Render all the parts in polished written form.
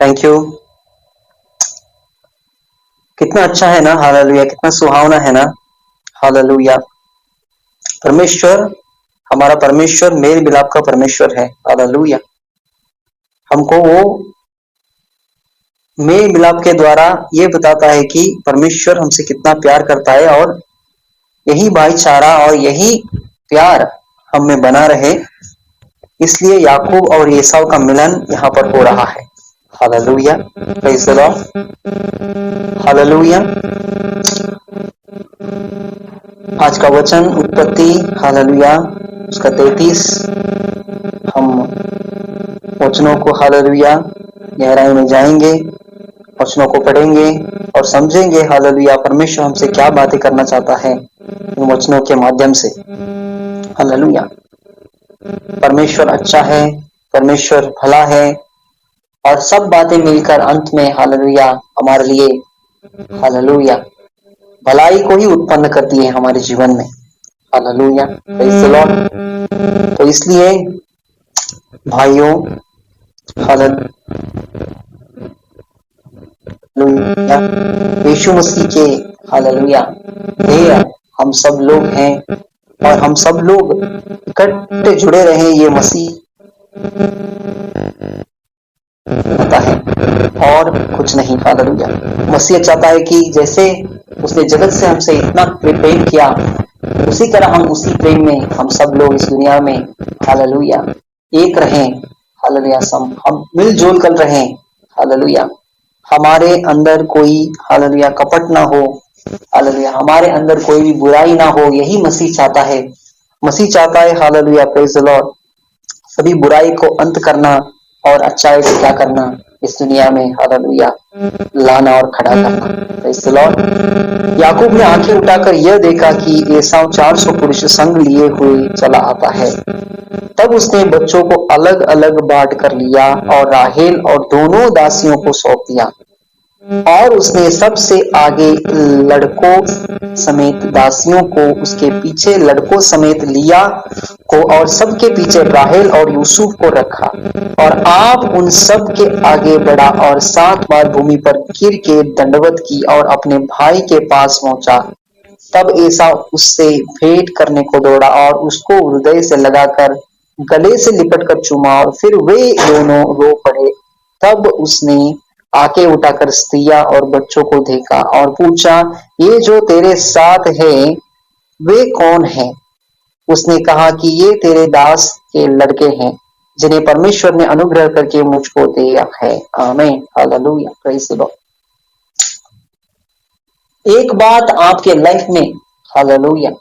Thank you. कितना अच्छा है ना, हालेलुया, कितना सुहावना है ना। हालेलुया। परमेश्वर, हमारा परमेश्वर मेल मिलाप का परमेश्वर है। हालेलुया। हमको वो मेल मिलाप के द्वारा ये बताता है कि परमेश्वर हमसे कितना प्यार करता है, और यही भाईचारा और यही प्यार हम में बना रहे, इसलिए याकूब और एसाव का मिलन यहाँ पर हो रहा है। Hallelujah, praise the Lord. Hallelujah. आज का वचन उत्पत्ति, हालेलुया, उसका 33। हम वचनों को, हालेलुया, गहराई में जाएंगे, वचनों को पढ़ेंगे और समझेंगे, हालेलुया, परमेश्वर हमसे क्या बातें करना चाहता है इन वचनों के माध्यम से। हालेलुया। परमेश्वर अच्छा है, परमेश्वर भला है, और सब बातें मिलकर अंत में, हालेलुया, हमारे लिए, हालेलुया, भलाई को ही उत्पन्न करती है हमारे जीवन में। Hallelujah, praise the lord. तो इसलिए भाइयों, हालेलुया, यीशु मसीह के, हालेलुया, ध्येय हम सब लोग हैं, और हम सब लोग इकट्ठे जुड़े रहे, ये मसीह चाहता है और कुछ नहीं। हालेलुया। मसीह चाहता है कि जैसे उसने जगत से हमसे इतना प्रेम किया, उसी तरह हम उसी प्रेम में हम सब लोग इस दुनिया में, हालेलुया, एक रहें। हालेलुया, हम मिलजुल कर रहें। हालेलुया, हमारे अंदर कोई, हालेलुया, कपट ना हो। हालेलुया, हमारे अंदर कोई भी बुराई ना हो, यही मसीह चाहता है। मसीह चाहता है, हालेलुया, प्रेज द लॉर्ड, सभी बुराई को अंत करना और अच्छाई से क्या करना, इस दुनिया में, हालेलुया, लाना और खड़ा करना। Praise the Lord. याकूब ने आंखें उठाकर यह देखा कि एसाव 400 पुरुष संग लिए हुए चला आता है। तब उसने बच्चों को अलग अलग बांट कर लिया और राहेल और दोनों दासियों को सौंप दिया, और उसने सबसे आगे लड़कों समेत दासियों को, उसके पीछे लड़कों समेत लिया को, और सबके पीछे राहेल और यूसुफ को रखा। और आप उन सब के आगे बढ़ा और 7 बार भूमि पर गिर के दंडवत की और अपने भाई के पास पहुंचा। तब एसाव उससे भेंट करने को दौड़ा और उसको हृदय से लगाकर गले से लिपट कर चूमा, और फिर वे दोनों रो पड़े। तब उसने आंखें उठाकर स्त्रियां और बच्चों को देखा और पूछा, ये जो तेरे साथ है वे कौन है? उसने कहा कि ये तेरे दास के लड़के हैं, जिन्हें परमेश्वर ने अनुग्रह करके मुझको दिया है। आमीन, हालेलुया, प्रेज द लॉर्ड। एक बात आपके लाइफ में, हालेलुया,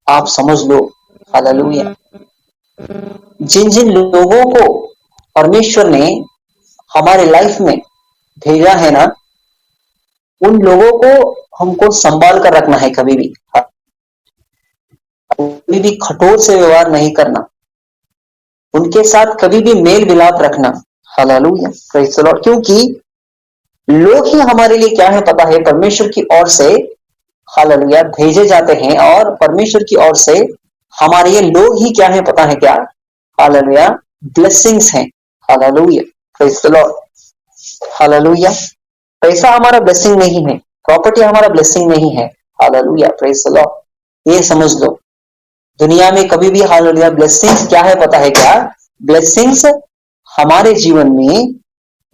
आप समझ लो, हालेलुया, जिन जिन लोगों को परमेश्वर ने हमारे लाइफ में भेजा है ना, उन लोगों को हमको संभाल कर रखना है। कभी भी कठोर से व्यवहार नहीं करना, उनके साथ कभी भी मेल मिलाप रखना। Hallelujah, praise the Lord. क्योंकि लोग ही हमारे लिए क्या है पता है, परमेश्वर की ओर से, हालेलुया, भेजे जाते हैं, और परमेश्वर की ओर से हमारे ये लोग ही क्या है पता है क्या, हालेलुया, ब्लेसिंग्स हैं। Hallelujah, praise the Lord. Hallelujah. पैसा हमारा ब्लेसिंग नहीं है, प्रॉपर्टी हमारा ब्लेसिंग नहीं है। Hallelujah, praise the Lord. ये समझ लो, दुनिया में कभी भी, हालेलुया, ब्लेसिंग्स क्या है पता है क्या, ब्लेसिंग्स हमारे जीवन में,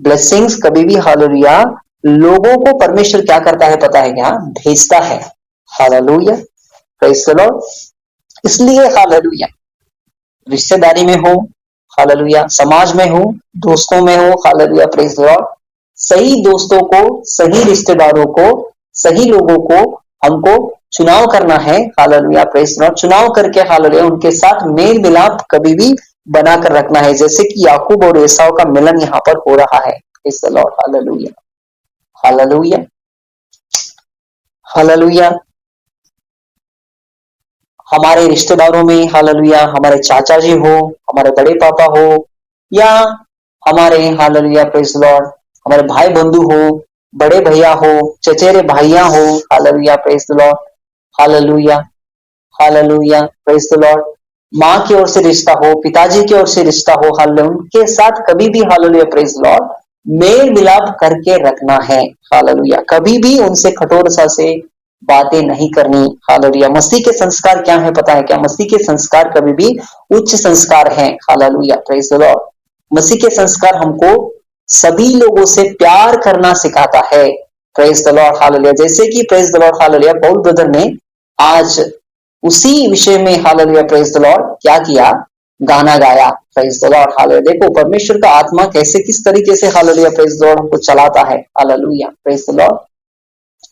ब्लेसिंग्स कभी भी, हालेलुया, लोगों को परमेश्वर क्या करता है पता है क्या, भेजता है। Hallelujah, praise the Lord. इसलिए, हालेलुया, रिश्तेदारी में हो, हालेलुया, समाज में हो, दोस्तों में हो, हालेलुया, प्रेज द लॉर्ड, सही दोस्तों को, सही रिश्तेदारों को, सही लोगों को हमको चुनाव करना है। Hallelujah, praise the Lord. चुनाव करके, हालेलुया, उनके साथ मेल मिलाप कभी भी बनाकर रखना है, जैसे कि याकूब और एसाव का मिलन यहाँ पर हो रहा है। Praise the Lord. Hallelujah, hallelujah, hallelujah. हमारे रिश्तेदारों में, हालेलुया, हमारे चाचा जी हो, हमारे बड़े पापा हो, या हमारे, हालेलुया, प्रेज द लॉर्ड, हमारे भाई बंधु हो, बड़े भैया हो, चचेरे भाइयां हो, hallelujah, praise the Lord, hallelujah, hallelujah, praise the Lord. माँ की ओर से रिश्ता हो, पिताजी की ओर से रिश्ता हो, हालेलुया, उनके साथ कभी भी, हालेलुया, प्रेज द लॉर्ड, मेल मिलाप करके रखना है। हालेलुया। कभी भी उनसे कठोरता से बातें नहीं करनी। हालेलुया। मसीह के संस्कार क्या है पता है क्या? मसीह के संस्कार कभी भी उच्च संस्कार हैं। हालेलुया। Praise the lord. मसीह के संस्कार हमको सभी लोगों से प्यार करना सिखाता है। Praise the Lord. हालेलुया। जैसे कि praise the Lord hallelujah Paul brother ने आज उसी विषय में हालेलुया प्रेज द लॉर्ड क्या किया? गाना गाया। Praise the Lord hallelujah. देखो परमेश्वर का आत्मा कैसे किस तरीके से हालेलुया प्रेज द लॉर्ड हमको चलाता है। Hallelujah. Praise the Lord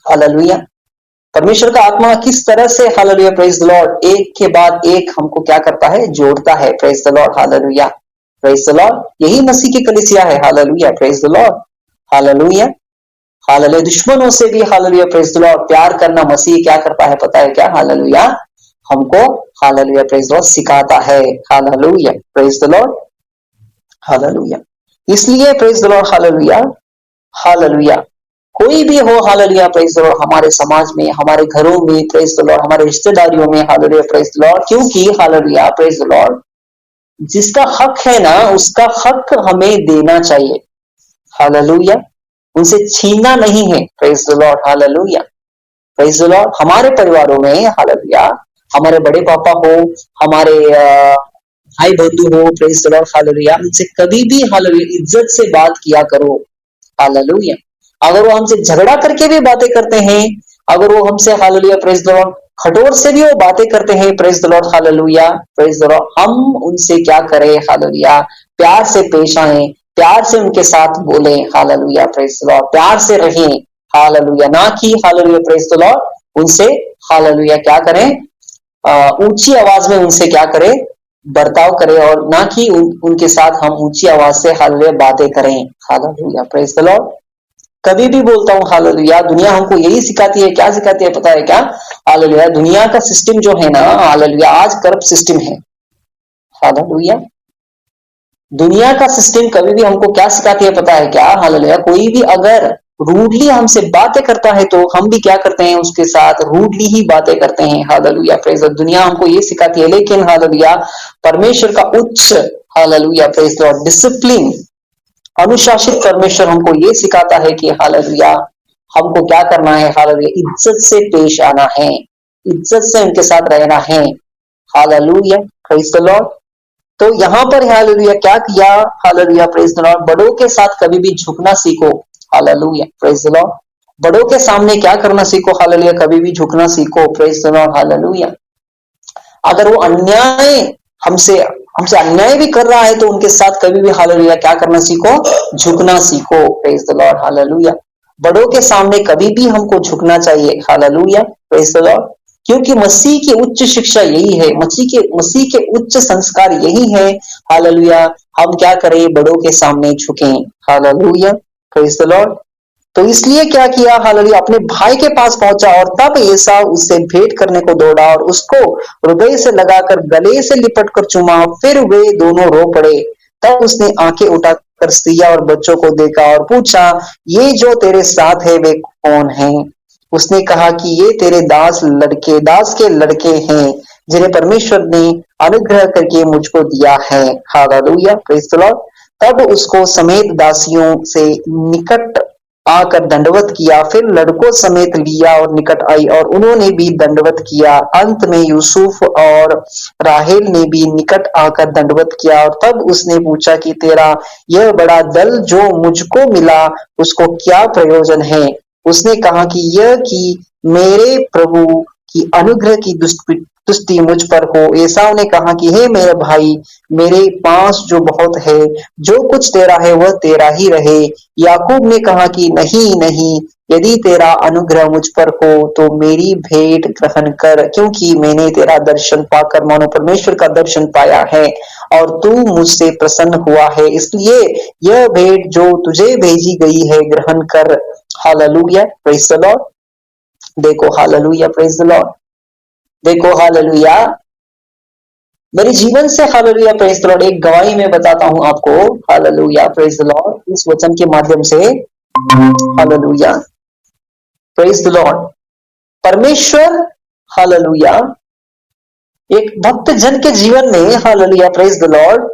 hallelujah. परमेश्वर का आत्मा किस तरह से हालेलुया प्रेज द लॉर्ड एक के बाद एक हमको क्या करता है? जोड़ता है। Praise the Lord hallelujah. Praise the Lord. यही मसीह की कलीसिया है। Hallelujah. Praise the Lord hallelujah. Hallelujah. दुश्मनों से भी हालेलुया प्रेज द लॉर्ड प्यार करना मसीह क्या करता है पता है क्या? हालेलुया हमको हालेलुया प्रेज द लॉर्ड सिखाता है। Hallelujah. Praise the Lord hallelujah. इसलिए praise the Lord hallelujah hallelujah कोई भी हो हालेलुया प्रेज द लॉर्ड हमारे समाज में, हमारे घरों में प्रेज द लॉर्ड, हमारे रिश्तेदारियों में हालेलुया प्रेज द लॉर्ड, क्योंकि हालेलुया प्रेज द लॉर्ड जिसका हक है ना उसका हक हमें देना चाहिए। हालेलुया। उनसे छीनना नहीं है। Praise the Lord hallelujah. Praise the Lord. हमारे परिवारों में हालेलुया हमारे बड़े पापा हो, हमारे भाई बंधु हो, प्रेज द लॉर्ड हालेलुया उनसे कभी भी हालेलुया इज्जत से बात किया करो। हालेलुया। अगर वो हमसे झगड़ा करके भी बातें करते हैं, अगर वो हमसे हालेलुया प्रेज द लॉर्ड खटोर से भी वो बातें करते हैं, praise the Lord hallelujah praise the Lord, हम उनसे क्या करें? हालेलुया प्यार से पेश आए, प्यार से उनके साथ बोले। हालेलुया प्रेज द लॉर्ड प्यार से रहें। हालेलुया। ना कि हालेलुया प्रेज द लॉर्ड उनसे हालेलुया क्या करें? ऊंची आवाज में उनसे क्या करें? बर्ताव करें, और ना कि उनके साथ हम ऊंची आवाज से हालेलुया बातें करें। Hallelujah praise the lord. कभी भी बोलता हूँ हालेलुया दुनिया हमको यही सिखाती है। क्या सिखाती है पता है क्या? हालेलुया दुनिया का सिस्टम जो है ना हालेलुया आज करप्ट सिस्टम है। हालेलुया दुनिया का सिस्टम कभी भी हमको क्या सिखाती है पता है क्या? हालेलुया कोई भी अगर रूडली हमसे बातें करता है तो हम भी क्या करते हैं? उसके साथ रूडली ही बातें करते हैं। हालेलुया प्रेज द दुनिया हमको ये सिखाती है, लेकिन हालेलुया परमेश्वर का उच्च हालेलुया प्रेज द डिसिप्लिन अनुशासित परमेश्वर हमको ये सिखाता है कि हालेलुया हमको क्या करना है? हालेलुया इज्जत से पेश आना है, इज्जत से उनके साथ रहना है। Hallelujah praise the lord. तो यहाँ पर हालेलुया क्या किया? हालेलुया प्रेज द लॉर्ड बड़ों के साथ कभी भी झुकना सीखो। Hallelujah praise the Lord. बड़ों के सामने क्या करना सीखो? हालेलुया कभी भी झुकना सीखो। Praise the Lord hallelujah. अगर वो अन्याय हमसे हमसे अन्याय भी कर रहा है तो उनके साथ कभी भी हालेलुया क्या करना सीखो? झुकना सीखो। Praise the Lord hallelujah. बड़ों के सामने कभी भी हमको झुकना चाहिए। Hallelujah praise the Lord. क्योंकि मसीह की उच्च शिक्षा यही है, मसीह के उच्च संस्कार यही है। हालेलुया हम क्या करें? बड़ों के सामने झुकें। Hallelujah praise the lord. तो इसलिए क्या किया? हालेलुया अपने भाई के पास पहुंचा और तब एसाव उससे भेंट करने को दौड़ा और उसको हृदय से लगाकर गले से लिपट कर चूमा। फिर वे दोनों रो पड़े। तब उसने आंखें उठाकर स्त्रियां और बच्चों को देखा और पूछा, ये जो तेरे साथ है वे कौन हैं? उसने कहा कि ये तेरे दास के लड़के हैं जिन्हें परमेश्वर ने अनुग्रह करके मुझको दिया है। Hallelujah praise the Lord. तब उसको समेत दासियों से निकट आकर दंडवत किया, फिर लड़कों समेत लिया और निकट आई और उन्होंने भी दंडवत किया। अंत में यूसुफ और राहेल ने भी निकट आकर दंडवत किया। और तब उसने पूछा कि तेरा यह बड़ा दल जो मुझको मिला उसको क्या प्रयोजन है? उसने कहा कि यह कि मेरे प्रभु की अनुग्रह की तुष्टि मुझ पर हो। एसाव ने कहा कि हे मेरे भाई, मेरे पास जो बहुत है, जो कुछ तेरा है वह तेरा ही रहे। याकूब ने कहा कि नहीं नहीं, यदि तेरा अनुग्रह मुझ पर हो तो मेरी भेंट ग्रहण कर, क्योंकि मैंने तेरा दर्शन पाकर मानो परमेश्वर का दर्शन पाया है और तू मुझसे प्रसन्न हुआ है, इसलिए यह भेंट जो तुझे भेजी गई है ग्रहण कर। Hallelujah praise the Lord. देखो हालेलुया प्रेज द लॉर्ड। देखो हालेलुया मेरे जीवन से हालेलुया प्रेज द लॉर्ड एक गवाही मैं बताता हूं आपको। हालेलुया प्रेज द लॉर्ड इस वचन के माध्यम से। Hallelujah praise the Lord. परमेश्वर हालेलुया एक भक्त जन के जीवन में हालेलुया प्रेज द लॉर्ड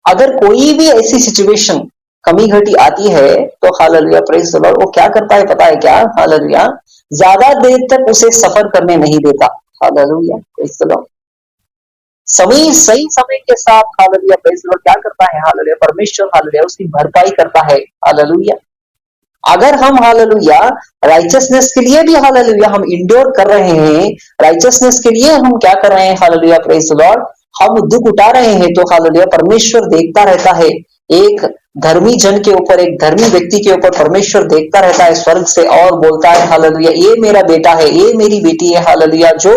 अगर कोई भी ऐसी सिचुएशन कमी घटी आती है तो हालेलुया प्रेज द लॉर्ड वो क्या करता है पता है क्या? हालेलुया ज्यादा देर तक उसे सफर करने नहीं देता। हालेलुया प्रेज द लॉर्ड सही समय के साथ हालेलुया प्रेज द लॉर्ड क्या करता है? हालेलुया परमेश्वर हालेलुया उसकी भरपाई करता है। हालेलुया अगर हम हालेलुया राइचसनेस के लिए भी हालेलुया हम इंड्योर कर रहे हैं, राइचसनेस के लिए हम क्या कर रहे हैं? हालेलुया प्रेज द लॉर्ड हम दुख उठा रहे हैं तो हालेलुया परमेश्वर देखता रहता है। एक धर्मी जन के ऊपर, एक धर्मी व्यक्ति के ऊपर परमेश्वर देखता रहता है स्वर्ग से और बोलता है हालेलुया ये मेरा बेटा है, ये मेरी बेटी है हालेलुया जो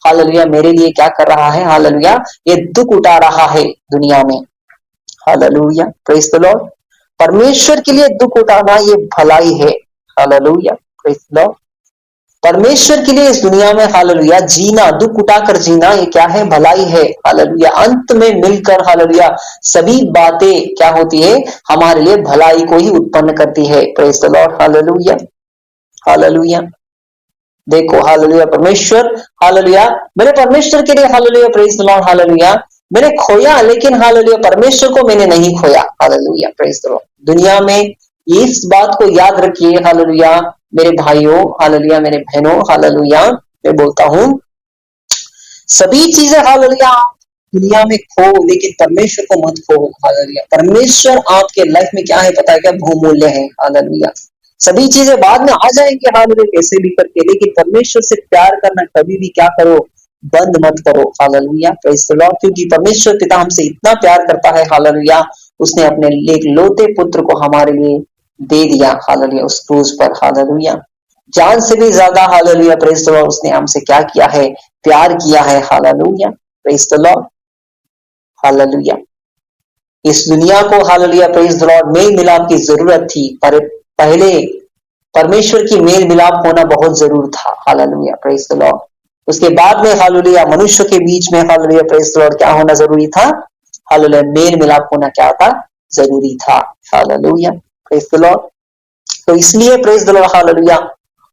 हालेलुया मेरे लिए क्या कर रहा है? हालेलुया ये दुख उठा रहा है दुनिया में। हालेलुया प्रेज द लॉर्ड परमेश्वर के लिए दुख उठाना ये भलाई है। हालेलुया प्रेज द लॉर्ड परमेश्वर के लिए इस दुनिया में हालेलुया जीना, दुख उठाकर जीना ये क्या है? भलाई है। हालेलुया अंत में मिलकर हालेलुया सभी बातें क्या होती है? हमारे लिए भलाई को ही उत्पन्न करती है। Praise the Lord hallelujah hallelujah देखो हालेलुया परमेश्वर हालेलुया मेरे परमेश्वर के लिए hallelujah praise the Lord hallelujah मैंने खोया लेकिन हालेलुया परमेश्वर को मैंने नहीं खोया। हालेलुया प्रेज द लॉर्ड दुनिया में इस बात को याद रखिए हालेलुया मेरे भाइयों हालेलुया मेरे बहनों हालेलुया मैं बोलता हूं सभी चीजें हालेलुया दुनिया में खो लेकिन परमेश्वर को मत खो। हालेलुया परमेश्वर आपके लाइफ में क्या है पता है क्या? बहुमूल्य है। हालेलुया सभी चीजें बाद में आ जाएंगे हालेलुया कैसे भी करके, लेकिन परमेश्वर से प्यार करना कभी भी क्या करो? बंद मत करो। हालेलुया प्रेज द लॉर्ड क्योंकि परमेश्वर पिता हमसे इतना प्यार करता है हालेलुया उसने अपने एक लौते पुत्र को हमारे लिए दे दिया हालेलुया उस क्रूज पर। हालेलुया जान से भी ज्यादा हालेलुया प्रेज द लॉर्ड उसने हमसे क्या किया है? प्यार किया है। Hallelujah praise the Lord hallelujah इस दुनिया को हालेलुया प्रेज द लॉर्ड मेल मिलाप की जरूरत थी पर पहले परमेश्वर की मेल मिलाप होना बहुत जरूर था। हालेलुया प्रेज द लॉर्ड उसके बाद में हालेलुया मनुष्य के बीच में हालेलुया प्रेज द लॉर्ड क्या होना जरूरी था? हालेलुया मेल मिलाप होना क्या था? जरूरी था। हालेलुया प्रेज द लॉर्ड तो इसलिए प्रेज द लॉर्ड हालेलुया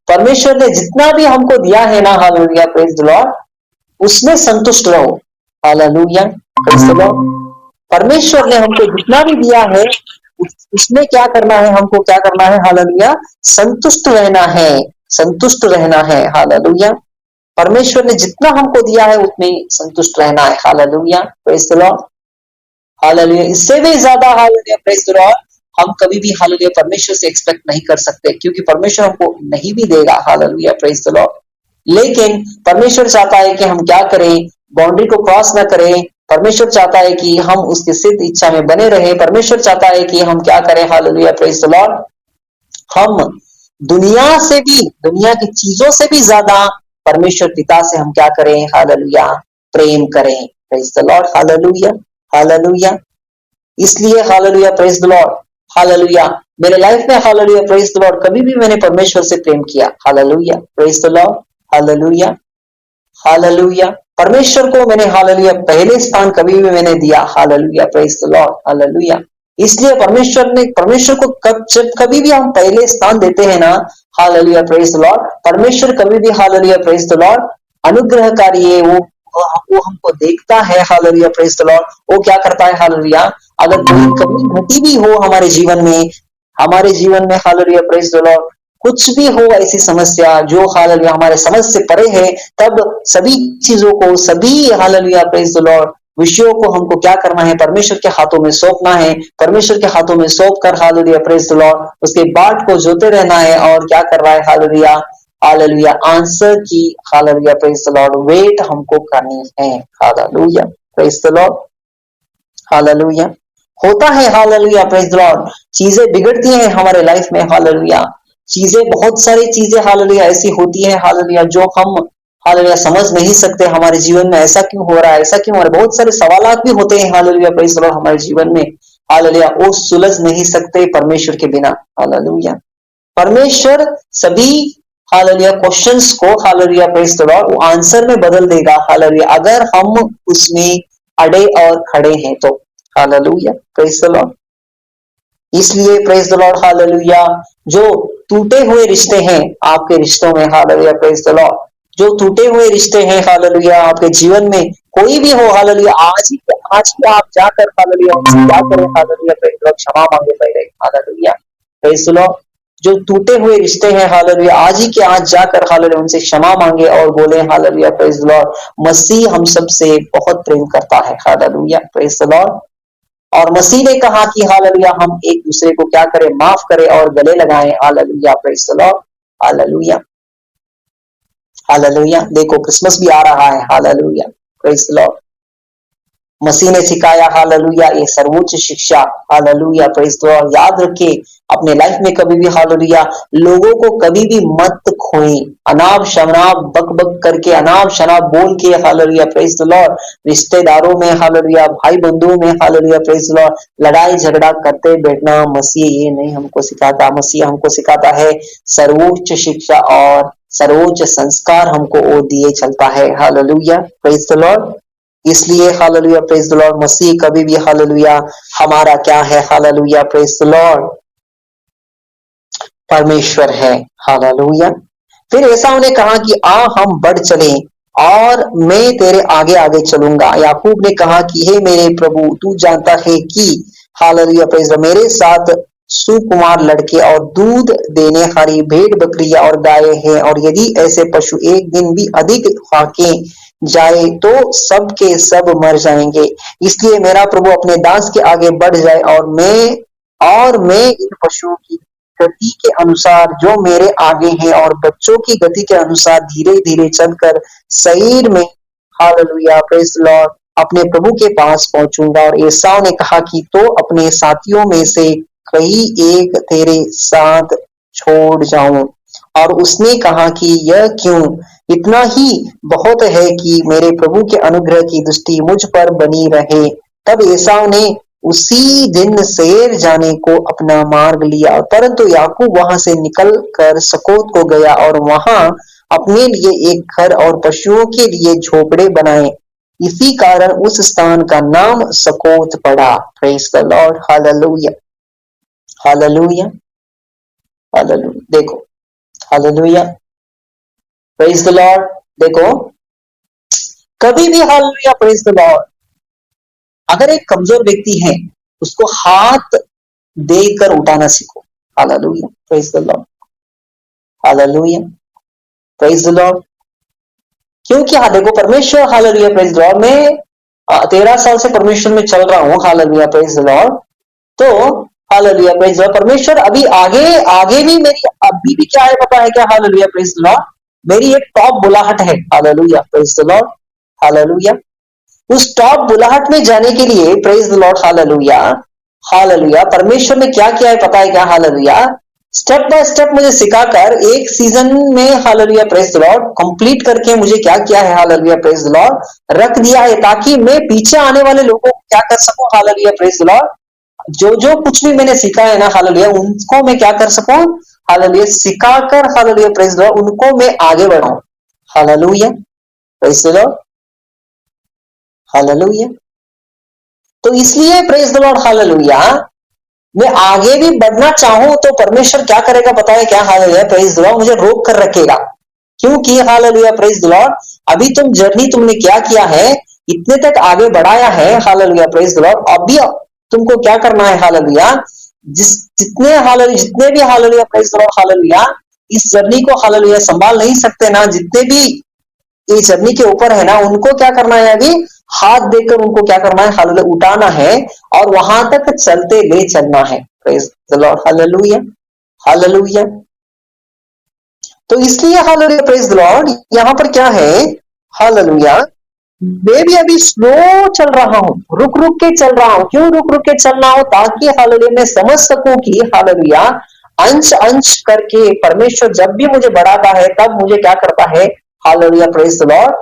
परमेश्वर ने जितना भी हमको दिया है ना हालेलुया प्रेज द लॉर्ड उसमें संतुष्ट रहो। हालेलुया प्रेज द लॉर्ड परमेश्वर ने हमको जितना भी दिया है उसमें क्या करना है? हमको क्या करना है? हालेलुया संतुष्ट रहना है, संतुष्ट रहना है। हालेलुया परमेश्वर ने जितना हमको दिया है उसमें संतुष्ट रहना है। Hallelujah praise the Lord hallelujah इससे भी ज्यादा हालेलुया प्रेज द लॉर्ड हम कभी भी हालेलुया परमेश्वर से एक्सपेक्ट नहीं कर सकते क्योंकि परमेश्वर हमको नहीं भी देगा। हालेलुया प्रेज द लॉर्ड लेकिन परमेश्वर चाहता है कि हम क्या करें? बाउंड्री को क्रॉस ना करें। परमेश्वर चाहता है कि हम उसकी सिद्ध इच्छा में बने रहे। परमेश्वर चाहता है कि हम क्या करें? हालेलुया प्रेज द लॉर्ड हम दुनिया से भी, दुनिया की चीजों से भी ज्यादा परमेश्वर पिता से हम क्या करें? हालेलुया प्रेम करें। Praise the Lord hallelujah hallelujah इसलिए hallelujah praise the Lord hallelujah मेरे लाइफ में हालेलुया प्रेज द लॉर्ड कभी भी मैंने परमेश्वर से प्रेम किया। Hallelujah praise the Lord hallelujah hallelujah परमेश्वर को मैंने हालेलुया पहले स्थान कभी भी मैंने दिया। Hallelujah praise the Lord hallelujah इसलिए परमेश्वर को जब कभी भी हम पहले स्थान देते हैं ना हालेलुया प्रेज द लॉर्ड परमेश्वर कभी भी हालेलुया प्रेज द लॉर्ड अनुग्रहकारी है। वो हमको देखता है। हालेलुया प्रेज द लॉर्ड वो क्या करता है? हालेलुया अगर कोई कमी घटी भी हो हमारे जीवन में हालेलुया प्रेज द लॉर्ड कुछ भी हो ऐसी समस्या जो हालेलुया हमारे समझ से परे है तब सभी चीजों को सभी हालेलुया प्रेज द लॉर्ड विषयों को हमको क्या करना है? परमेश्वर के हाथों में सौंपना है। परमेश्वर के हाथों में सौंप कर हालेलुया प्रेज द लॉर्ड उसके बाट को जोते रहना है और क्या कर रहा है? हालेलुया हालेलुया आंसर की hallelujah praise the lord wait हमको करनी है। Hallelujah praise the Lord hallelujah होता है। हालेलुया प्रेज द लॉर्ड चीजें बिगड़ती हैं हमारे लाइफ में। हालेलुया चीजें बहुत सारी चीजें हालेलुया ऐसी होती है हालेलुया जो हम हालेलुया समझ नहीं सकते हमारे जीवन में ऐसा क्यों हो रहा है, ऐसा क्यों हो रहा है। बहुत सारे सवालात भी होते हैं हालेलुया प्रेज द लॉर्ड हमारे जीवन में। हालेलुया वो सुलझ नहीं सकते परमेश्वर के बिना। हालेलुया परमेश्वर सभी हालेलुया क्वेश्चंस को हालेलुया प्रेज द लॉर्ड वो आंसर में बदल देगा। हालेलुया अगर हम उसमें अड़े और खड़े हैं तो। हालेलुया प्रेज द लॉर्ड इसलिए प्रेज द लॉर्ड हालेलुया जो टूटे हुए रिश्ते हैं आपके रिश्तों में हालेलुया प्रेज द लॉर्ड जो टूटे हुए रिश्ते हैं हालेलुया आपके जीवन में कोई भी हो हालेलुया आज ही आप जाकर हालेलुया उनसे क्या करें हालेलुया प्रेज़ द लॉर्ड क्षमा मांगे पहले हालेलुया प्रेज़ द लॉर्ड जो टूटे हुए रिश्ते हैं हालेलुया आज ही के आज जाकर हालेलुया उनसे क्षमा मांगे और बोले हालेलुया प्रेज़ द लॉर्ड मसीह हम सब से बहुत प्रेम करता है हालेलुया प्रेज़ द लॉर्ड और मसीह ने कहा कि हालेलुया हम एक दूसरे को क्या करें माफ करें और गले लगाएं hallelujah praise the Lord hallelujah hallelujah देखो क्रिसमस भी आ रहा है हालेलुया प्रेज़ द लॉर्ड मसीह ने सिखाया हालेलुया ये सर्वोच्च शिक्षा हालेलुया प्रेज़ द लॉर्ड याद रखे अपने लाइफ में कभी भी हालेलुया लोगों को कभी भी मत खोएं अनाप शनाप बक बक करके अनाप शनाप बोल के हालेलुया प्रेज़ द लॉर्ड रिश्तेदारों में हालेलुया भाई बंधुओं में हालेलुया प्रेज़ द लॉर्ड लड़ाई झगड़ा करते बैठना मसीह ये नहीं हमको सिखाता मसीह हमको सिखाता है सर्वोच्च शिक्षा और सर्वोच्च संस्कार हमको वो दिए चलता है हालेलुया प्रेज़ द लॉर्ड इसलिए हालेलुया प्रेज़ द लॉर्ड मसीह कभी भी हालेलुया हमारा क्या है हालेलुया प्रेज़ द लॉर्ड परमेश्वर है हालेलुया फिर ऐसा उन्हें कहा कि आ हम बढ़ चले और मैं तेरे आगे आगे चलूंगा याकूब ने कहा कि हे मेरे प्रभु तू जानता है कि हालेलुया प्रेज़ द मेरे साथ सुकुमार लड़के और दूध देने हारी भेड़ बकरियां और गायें हैं और यदि ऐसे पशु एक दिन भी अधिक हाके जाए तो सब के सब मर जाएंगे इसलिए मेरा प्रभु अपने दास के आगे बढ़ जाए और मैं इन पशुओं की गति के अनुसार जो मेरे आगे है और बच्चों की गति के अनुसार धीरे धीरे चलकर शरीर में हालेलुया प्रेज़ द लॉर्ड अपने प्रभु के पास पहुंचूंगा और एसाव ने कहा कि तो अपने साथियों में से कई एक तेरे साथ छोड़ जाऊं और उसने कहा कि यह क्यों इतना ही बहुत है कि मेरे प्रभु के अनुग्रह की दृष्टि मुझ पर बनी रहे तब एसाव ने उसी दिन सेर जाने को अपना मार्ग लिया परंतु याकूब वहां से निकल कर सकोत को गया और वहां अपने लिए एक घर और पशुओं के लिए झोपड़े बनाए इसी कारण उस स्थान का नाम सकोत पड़ा praise the Lord hallelujah hallelujah hallelujah देखो हालेलुया प्रेज द लॉर्ड देखो कभी भी हालेलुया प्रेज द लॉर्ड अगर एक कमजोर व्यक्ति है उसको हाथ देकर उठाना सीखो hallelujah praise the Lord hallelujah praise the Lord क्योंकि हाँ देखो परमेश्वर हालेलुया प्रेज द लॉर्ड मैं 13 साल से परमेश्वर में चल रहा हूँ हालेलुया प्रेज द लॉर्ड तो हालेलुया प्रेज द लॉर्ड परमेश्वर अभी आगे आगे भी मेरी अभी भी क्या है पता है क्या हालेलुया प्रेज द लॉर्ड मेरी एक टॉप बुलाहट है hallelujah praise the Lord hallelujah उस टॉप बुलाहट में जाने के लिए praise the Lord hallelujah hallelujah परमेश्वर ने क्या किया है पता है क्या हालेलुया स्टेप बाय स्टेप मुझे सिखाकर एक सीजन में hallelujah praise the Lord complete करके मुझे क्या किया है हालेलुया प्रेज द लॉर्ड रख दिया है ताकि मैं पीछे आने वाले लोगों को क्या कर सकूं हालेलुया प्रेज द लॉर्ड जो जो कुछ भी मैंने सीखा है ना हालेलुया उनको मैं क्या कर सकूं हालेलुया सिखाकर हालेलुया प्रेज द लॉर्ड उनको मैं आगे बढ़ाऊं hallelujah praise the Lord hallelujah तो इसलिए प्रेज द लॉर्ड हालेलुया मैं आगे भी बढ़ना चाहूं तो परमेश्वर क्या करेगा पता है क्या हालेलुया प्रेज द लॉर्ड मुझे रोक कर रखेगा क्योंकि हालेलुया प्रेज द लॉर्ड अभी तुम जर्नी तुमने क्या किया है इतने तक आगे बढ़ाया है हालेलुया प्रेज द लॉर्ड अभी तुमको क्या करना है हालेलुया जितने भी hallelujah praise the Lord hallelujah इस जर्नी को हालेलुया संभाल नहीं सकते ना जितने भी ये जर्नी के ऊपर है ना उनको क्या करना है अभी हाथ देकर उनको क्या करना है हालेलुया उठाना है और वहां तक चलते ले चलना है praise the Lord hallelujah hallelujah तो इसलिए हालेलुया प्रेज द लॉर्ड यहाँ पर क्या है हालेलुया मैं भी अभी स्लो चल रहा हूं रुक रुक के चल रहा हूं क्यों रुक रुक के चलना हो ताकि हालेलुया मैं समझ सकूं कि हालेलुया अंश अंश करके परमेश्वर जब भी मुझे बढ़ाता है तब मुझे क्या करता है hallelujah praise the Lord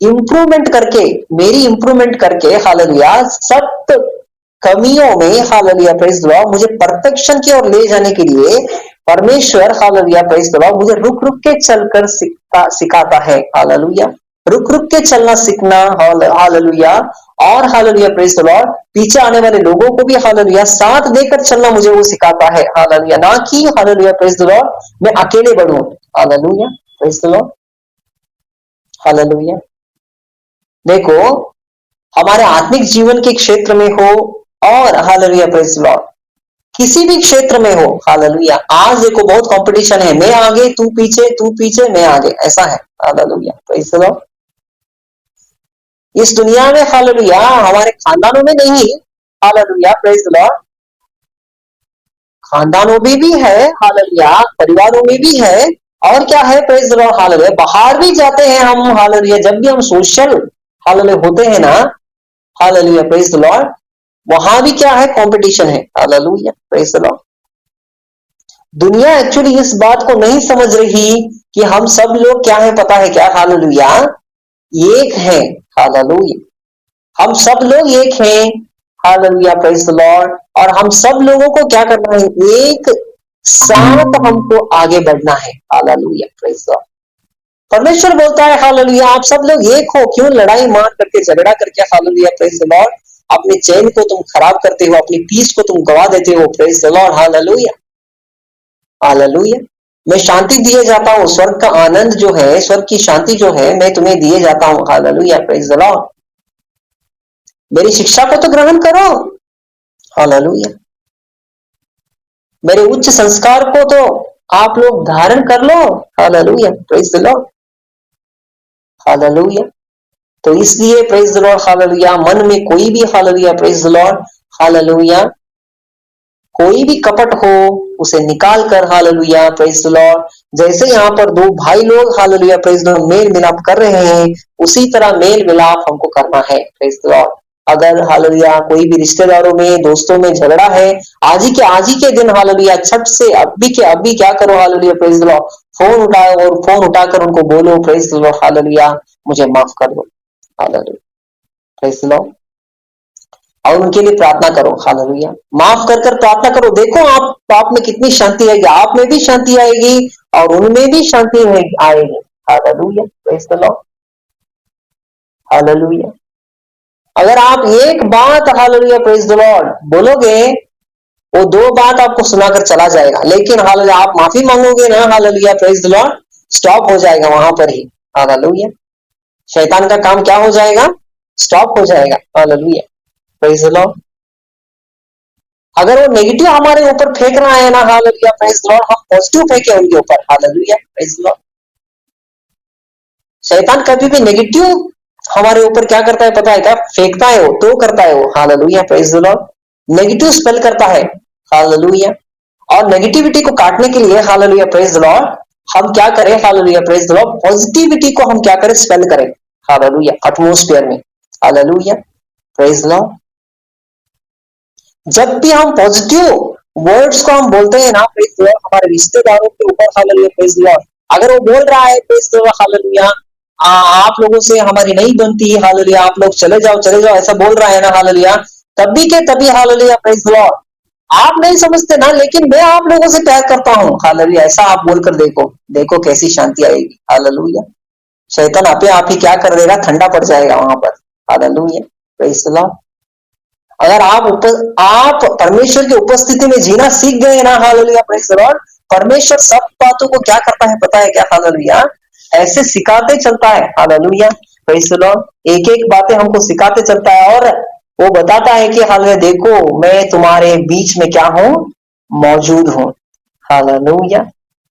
improvement करके मेरी इंप्रूवमेंट करके हालेलुया सब कमियों में हालेलुया प्रेज द लॉर्ड मुझे परफेक्शन की ओर ले जाने के लिए परमेश्वर हालेलुया प्रेज द लॉर्ड मुझे रुक रुक के चलकर सिखाता है हालेलुया रुक रुक के चलना सीखना हालेलुया और हालेलुया प्रेज द लॉर्ड पीछे आने वाले लोगों को भी हालेलुया साथ देकर चलना मुझे वो सिखाता है हालेलुया ना कि हालेलुया प्रेज द लॉर्ड मैं अकेले बढ़ूं hallelujah praise the Lord hallelujah. देखो, हमारे आत्मिक जीवन के क्षेत्र में हो और हालेलुया प्रेज़ द लॉर्ड, किसी भी क्षेत्र में हो, हालेलुया। आज देखो बहुत कंपटीशन है, मैं आगे तू पीछे मैं आगे, ऐसा है। Hallelujah praise the Lord. इस दुनिया में हालेलुया, हमारे खानदानों में नहीं, हालेलुया प्रेज़ द लॉर्ड, खानदानों में भी है, हालेलुया, परिवारों में भी है, और क्या है प्रेज़ द लॉर्ड, हालेलुया। बाहर भी जाते हैं हम, हालेलुया, जब भी हम सोशल हालेलुया होते हैं ना, हालेलुया प्रेज़ द लॉर्ड, वहां भी क्या है, कंपटीशन है। Hallelujah praise the Lord. दुनिया एक्चुअली इस बात को नहीं समझ रही कि हम सब लोग क्या है, पता है क्या, हालेलुया, एक है। हालेलुया, हम सब लोग एक हैं। Hallelujah praise the Lord. और हम सब लोगों को क्या करना है, एक साथ हमको आगे बढ़ना है। Hallelujah praise the Lord. परमेश्वर बोलता है हालेलुया, आप सब लोग एक हो, क्यों लड़ाई मार करके झगड़ा करके, हालेलुया प्रेज़ द लॉर्ड, अपने चैन को तुम खराब करते हो, अपनी पीस को तुम गवा देते हो। Praise the Lord, hallelujah hallelujah. मैं शांति दिए जाता हूँ, स्वर्ग का आनंद जो है, स्वर्ग की शांति जो है, मैं तुम्हें दिए जाता हूँ। Hallelujah praise the Lord. मेरी शिक्षा को तो ग्रहण करो। हालेलुया। मेरे उच्च संस्कार को तो आप लोग धारण कर लो। Hallelujah praise the Lord. Hallelujah. तो इसलिए प्रेज़ द लॉर्ड, हालेलुया, मन में कोई भी, hallelujah praise the Lord, hallelujah, कोई भी कपट हो उसे निकाल कर, हालेलुया प्रेज़ द लॉर्ड, जैसे यहाँ पर दो भाई लोग, हालेलुया प्रेज़ द लॉर्ड, मेल मिलाप कर रहे हैं, उसी तरह मेल मिलाप हमको करना है। Praise the lord. अगर हालेलुया कोई भी रिश्तेदारों में, दोस्तों में झगड़ा है, आज ही के दिन, हालेलुया, छट से अभी के अभी क्या करो, hallelujah praise the Lord, phone उठाओ और फोन उठाकर उनको बोलो, प्रेज़ द लॉर्ड, हालेलुया, मुझे माफ कर दो। Hallelujah praise the Lord. और उनके लिए प्रार्थना करो। हालेलुया, माफ कर कर प्रार्थना करो। देखो आप में कितनी शांति आएगी, आप में भी शांति आएगी और उनमें भी शांति आएगी। Hallelujah praise the Lord. Hallelujah. अगर आप एक बात, हालेलुया प्रेज़ द लॉर्ड, बोलोगे, वो दो बात आपको सुनाकर चला जाएगा, लेकिन हालेलुया आप माफी मांगोगे ना, hallelujah praise the Lord, stop हो जाएगा वहां पर ही। हालेलुया। शैतान का काम क्या हो जाएगा, स्टॉप हो जाएगा। Hallelujah praise the lord. अगर वो नेगेटिव हमारे ऊपर फेंक रहा है ना, हालेलुया प्रेज़ द लॉर्ड, हम पॉजिटिव फेंके उनके ऊपर। Hallelujah praise the Lord. शैतान कभी भी नेगेटिव हमारे ऊपर क्या करता है, पता है क्या, फेंकता है, वो तो करता है वो। Hallelujah praise the Lord. Negative spell करता है। हालेलुया। और नेगेटिविटी को काटने के लिए, हालेलुया प्रेज़ द लॉर्ड, हम क्या करें, hallelujah praise the Lord, positivity को हम क्या करें, स्पेल करें। हालेलुया, एटमॉस्फेयर में। Hallelujah praise the Lord. जब भी हम पॉजिटिव वर्ड्स को हम बोलते हैं ना, प्रेज़ द लॉर्ड, हमारे रिश्तेदारों के ऊपर, हालेलुया प्रेज़ द लॉर्ड, अगर वो बोल रहा है, प्रेज़ द लॉर्ड, हालेलुया, आप लोगों से हमारी नहीं बनती, हालेलुया, आप लोग चले जाओ, ऐसा बोल रहा है ना, हालेलुया, तभी के तभी, हालेलुया प्रेज़ द लॉर्ड, आप नहीं समझते ना, लेकिन मैं आप लोगों से प्यार करता हूँ। हालेलुया, ऐसा आप बोलकर देखो, देखो कैसी शांति आएगी। हालेलुया। शैतान आप ही क्या कर देगा, ठंडा पड़ जाएगा वहां पर। Hallelujah praise the lord. अगर आप परमेश्वर की उपस्थिति में जीना सीख गए ना, हालेलुया प्रेज़ द लॉर्ड, परमेश्वर सब बातों को क्या करता है, पता है क्या, हालेलुया, ऐसे सिखाते चलता है। Hallelujah praise the Lord. एक एक बातें हमको सिखाते चलता है और वो बताता है कि हालेलुया, देखो मैं तुम्हारे बीच में क्या हूं, मौजूद हूं। Hallelujah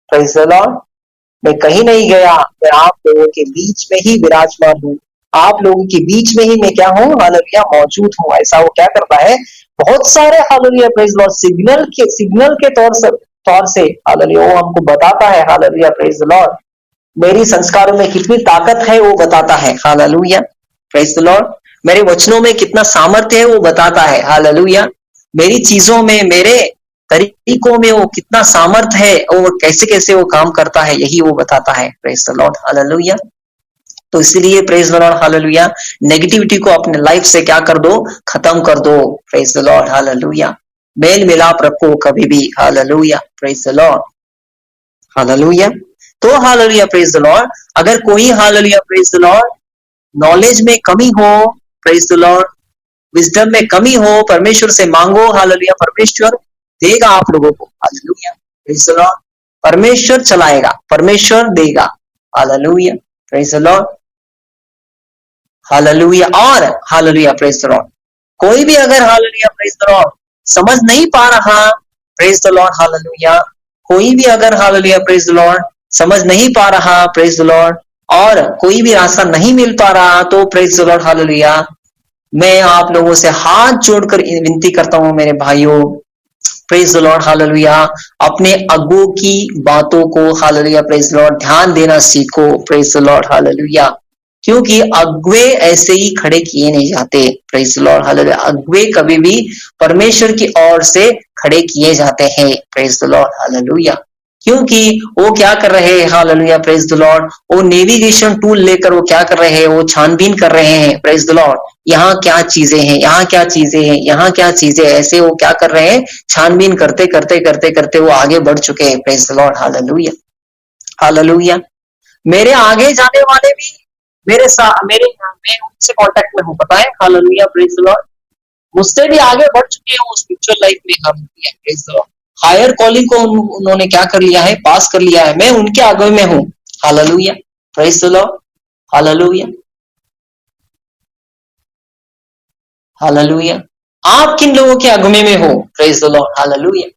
praise the lord. मैं कहीं नहीं गया, मैं आप लोगों के बीच में ही विराजमान हूँ, आप लोगों के बीच में ही मैं क्या हूँ, हालेलुया, मौजूद हूँ। ऐसा वो क्या करता है, बहुत सारे, hallelujah praise the Lord, signal के तौर से, हालेलुया, वो हमको बताता है। Hallelujah praise the Lord. मेरी संस्कारों में कितनी ताकत है वो बताता है। Hallelujah praise the Lord. मेरे वचनों में कितना सामर्थ्य है वो बताता है। हालेलुया। मेरी चीजों में, मेरे तरीकों में वो कितना सामर्थ है और कैसे कैसे वो काम करता है, यही वो बताता है। Praise the Lord. हालेलुया। तो इसलिए praise the Lord, hallelujah, negativity को अपने लाइफ से क्या कर दो, खत्म कर दो। Praise the Lord. हालेलुया। मेल मिलाप रखो कभी भी। Hallelujah praise the Lord. Hallelujah. तो हालेलुया प्रेज़ द लॉर्ड, अगर कोई, hallelujah praise the lord, knowledge में कमी हो, प्रेज़ द लॉर्ड, विजडम में कमी हो, परमेश्वर से मांगो। हालेलुया, परमेश्वर देगा आप लोगों को। Hallelujah praise the Lord. परमेश्वर चलाएगा, परमेश्वर देगा। Hallelujah praise the Lord. Hallelujah. और हालेलुया, प्रेज द लॉर्ड। कोई भी अगर हालेलुया, प्रेज द लॉर्ड, समझ नहीं पा रहा, प्रेज द लॉर्ड, हालेलुया। कोई भी अगर हालेलुया, प्रेज द लॉर्ड, समझ नहीं पा रहा, प्रेज द लॉर्ड, और कोई भी रास्ता नहीं मिल पा रहा, तो प्रेज द लॉर्ड, हालेलुया, मैं आप लोगों से हाथ जोड़कर विनती करता हूं मेरे भाइयों, प्रेज द लॉर्ड, हालेलुया, अपने अगुओं की बातों को, हालेलुया, प्रेज द लॉर्ड, ध्यान देना सीखो, प्रेज द लॉर्ड, हालेलुया। क्योंकि अगुए ऐसे ही खड़े किए नहीं जाते, प्रेज द लॉर्ड, हालेलुया। अगुए कभी भी परमेश्वर की ओर से खड़े किए जाते हैं, प्रेज द लॉर्ड, हालेलुया। क्योंकि वो क्या कर रहे हैं, हालेलुया, प्रेज द लॉर्ड, वो नेविगेशन टूल लेकर वो क्या कर रहे हैं, वो छानबीन कर रहे हैं, प्रेज द लॉर्ड। यहाँ क्या चीजें हैं, यहाँ क्या चीजें हैं, यहाँ क्या चीजें, ऐसे वो क्या कर रहे हैं, छानबीन करते करते करते करते वो आगे बढ़ चुके हैं, praise the Lord, hallelujah, hallelujah. मेरे आगे जाने वाले भी मेरे साथ, मैं उनसे कांटेक्ट में हूँ, पता है, हालेलुया, प्रेज द लॉर्ड। मुझसे भी आगे बढ़ चुके हैं वो स्पिरिचुअल लाइफ में, hallelujah, praise the lord. Higher calling को उन्होंने क्या कर लिया है, पास कर लिया है, मैं उनके आगे में हूँ, hallelujah, praise the Lord, hallelujah, hallelujah. आप किन लोगों के अगुमे में हो, प्रेज द लॉर्ड, हालेलुया।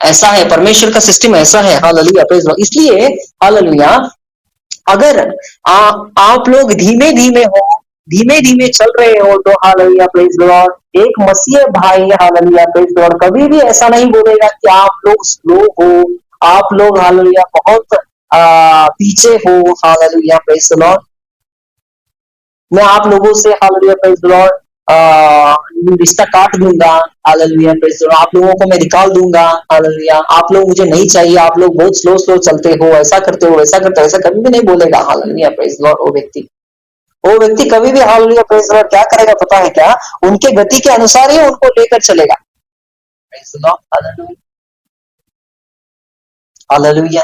ऐसा है, परमेश्वर का सिस्टम ऐसा है, हालेलुया, प्रेज द लॉर्ड। इसलिए हालेलुया, अगर आप लोग धीमे धीमे हो, धीमे धीमे चल रहे हो, तो हालेलुया, प्रेज द लॉर्ड, एक मसीह भाई, हालेलुया, प्रेज द लॉर्ड, कभी भी ऐसा नहीं बोलेगा कि आप लोग स्लो हो, आप लोग हालेलुया बहुत पीछे हो, हालेलुया, प्रेज द लॉर्ड। मैं आप लोगों से हालेलुया, प्रेज द लॉर्ड, रिश्ता काट दूंगा, हालेलुया, प्रेज द लॉर्ड, आप लोगों को मैं निकाल दूंगा, हालेलुया, आप लोग मुझे नहीं चाहिए, आप लोग बहुत स्लो स्लो चलते हो, ऐसा करते हो, वैसा करते हो, ऐसा कभी भी नहीं बोलेगा, हालेलुया, प्रेज द लॉर्ड। वो व्यक्ति कभी भी हालेलुया, प्रेज द लॉर्ड, क्या करेगा पता है क्या, उनके गति के अनुसार ही उनको लेकर चलेगा, praise the Lord, hallelujah, hallelujah.